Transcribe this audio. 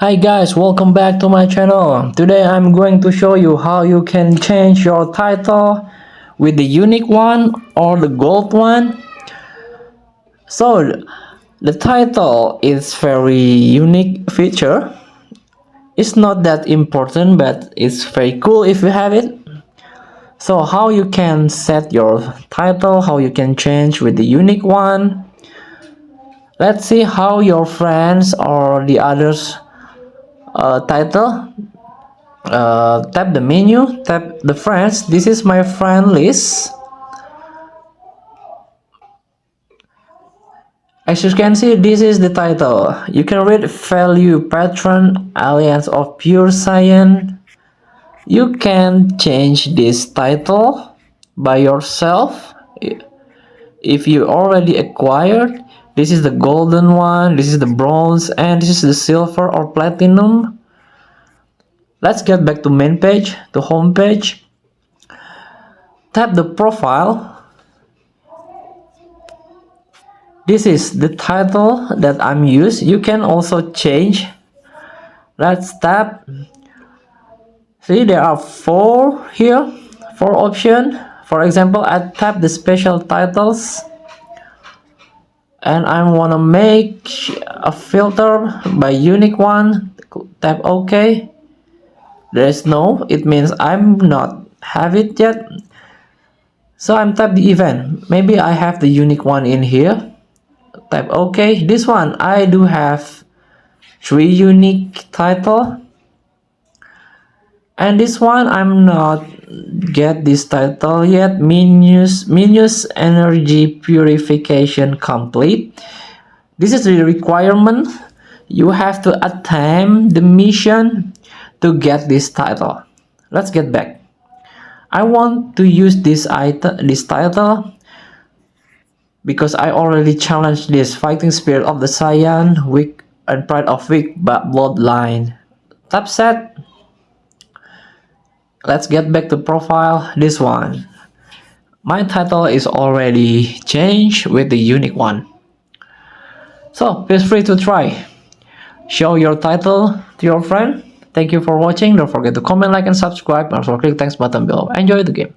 Hi guys, welcome back to my channel. Today I'm going to show you how you can change your title with the unique one or the gold one. So the title is very unique feature. It's not that important, but it's very cool if you have it. So how you can set your title, how you can change with the unique one. Let's see how your friends or the others title. Tap the menu, tap the friends. This is my friend list. As you can see, this is the title. You can read value patron alliance of pure science. You can change this title by yourself if you already acquired. This is the golden one, this is the bronze, and this is the silver or platinum. Let's get back to main page, to home page. Tap the profile. This is the title that I'm used. You can also change. Let's tap. See, there are four here, four options. For example, I tap the special titles and I want to make a filter by unique one. Tap OK. There's no, it means I'm not have it yet. So I'm tap the event. Maybe I have the unique one in here. Tap OK. This one I do have 3 unique title, and this one I'm not get this title yet. Minus energy purification complete. This is the requirement. You have to attempt the mission to get this title. Let's get back. I want to use this title because I already challenged this fighting spirit of the Saiyan, weak and pride of weak bloodline. Tap set. Let's get back to profile. This one. My title is already changed with the unique one. So feel free to try. Show your title to your friend. Thank you for watching. Don't forget to comment, like, and subscribe. And also click the thanks button below. Enjoy the game.